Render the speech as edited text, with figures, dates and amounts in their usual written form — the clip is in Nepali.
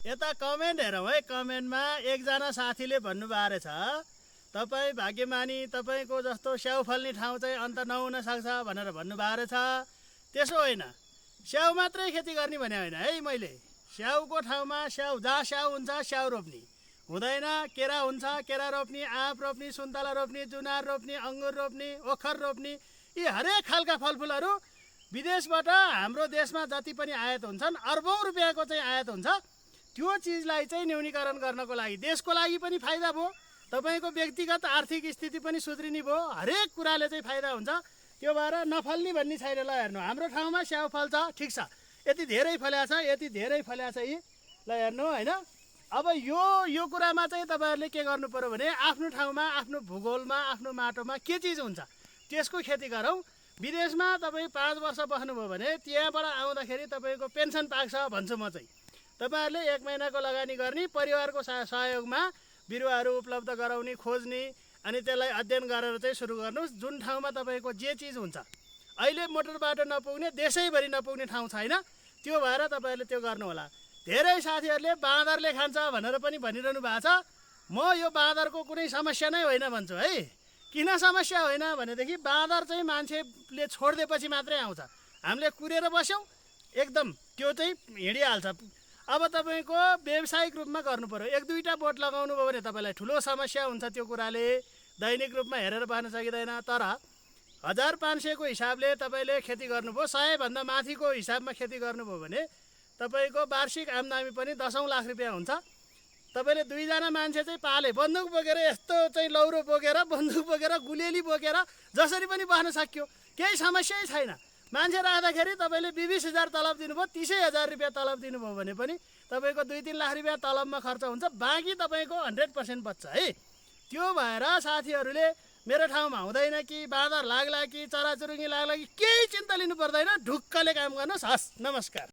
यता कमेन्ट हेरौँ है। कमेन्टमा एकजना साथीले भन्नुभएको रहेछ, तपाईँ भाग्यमानी, तपाईँको जस्तो स्याउ फल्ने ठाउँ चाहिँ अन्त नहुन सक्छ भनेर भन्नुभएको रहेछ। त्यसो होइन, स्याउ मात्रै खेती गर्ने भने होइन है। मैले स्याउको ठाउँमा स्याउ, जहाँ स्याउ हुन्छ स्याउ रोप्ने हुँदैन। केरा हुन्छ केरा रोप्ने, आँप रोप्ने, सुन्तला रोप्ने, जुनार रोप्ने, अङ्गुर रोप्ने, ओखर रोप्ने, यी हरेक खालका फलफुलहरू विदेशबाट हाम्रो देशमा जति पनि आयात हुन्छन्, अर्बौँ रुपियाँको चाहिँ आयात हुन्छ। त्यो चिजलाई चाहिँ न्यूनीकरण गर्नको लागि देशको लागि पनि फाइदा भयो, तपाईँको व्यक्तिगत आर्थिक स्थिति पनि सुध्रिने भयो, हरेक कुराले चाहिँ फाइदा हुन्छ। त्यो भएर नफल्ने भन्ने छैन। ल हेर्नु, हाम्रो ठाउँमा स्याउ फल्छ, ठिक छ, यति धेरै फल्या छ, यति धेरै फल्या छ यी। ल हेर्नु होइन, अब यो कुरामा चाहिँ तपाईँहरूले के गर्नु पर्यो भने आफ्नो ठाउँमा, आफ्नो भूगोलमा, आफ्नो माटोमा के चिज हुन्छ त्यसको खेती गरौँ। विदेशमा तपाईँ 5 वर्ष बस्नुभयो भने त्यहाँबाट आउँदाखेरि तपाईँको पेन्सन पाक्छ भन्छु म चाहिँ। तपाईँहरूले 1 महिनाको लगानी गर्ने, परिवारको सहयोगमा बिरुवाहरू उपलब्ध गराउने, खोज्ने, अनि त्यसलाई अध्ययन गरेर चाहिँ सुरु गर्नुहोस्। जुन ठाउँमा तपाईँको जे चिज हुन्छ, अहिले मोटर बाटो नपुग्ने, देशैभरि नपुग्ने ठाउँ छैन, त्यो भएर तपाईँहरूले त्यो गर्नु होला। धेरै साथीहरूले बाँदरले खान्छ भनेर पनि भनिरहनु भएको छ। म यो बाँदरको कुनै समस्या नै होइन भन्छु है। किन समस्या होइन भनेदेखि बाँदर चाहिँ मान्छेले छोडिदिएपछि मात्रै आउँछ। हामीले कुरेर बस्यौँ एकदम त्यो चाहिँ हिँडिहाल्छ। अब तपाईँको व्यावसायिक रूपमा गर्नु पर्यो। 1-2टा बोट लगाउनु भयो भने तपाईँलाई ठुलो समस्या हुन्छ। त्यो कुराले दैनिक रूपमा हेरेर बस्न सकिँदैन। तर 1500 को हिसाबले तपाईँले खेती गर्नुभयो, 100 भन्दा माथिको हिसाबमा खेती गर्नुभयो भने तपाईँको वार्षिक आम्दानी पनि 10 लाख रुपियाँ हुन्छ। तपाईँले 2 जना मान्छे चाहिँ पाले, बन्दुक बोकेर, यस्तो चाहिँ लौरो बोकेर, बन्दुक बोकेर, गुलेली बोकेर जसरी पनि बस्न सक्यो, केही समस्यै छैन। मान्छे राख्दाखेरि तपाईँले 20,000 तलब दिनुभयो, 30,000 रुपियाँ तलब दिनुभयो भने पनि तपाईँको 2-3 लाख रुपियाँ तलबमा खर्च हुन्छ, बाँकी तपाईँको 100% बच्छ है। त्यो भएर साथीहरूले मेरो ठाउँमा हुँदैन कि, बाँदर लाग्ला कि, चराचुरुङ्गी लाग्ला कि, केही चिन्ता लिनु पर्दैन। ढुक्कले काम गर्नुहोस्। हस्, नमस्कार।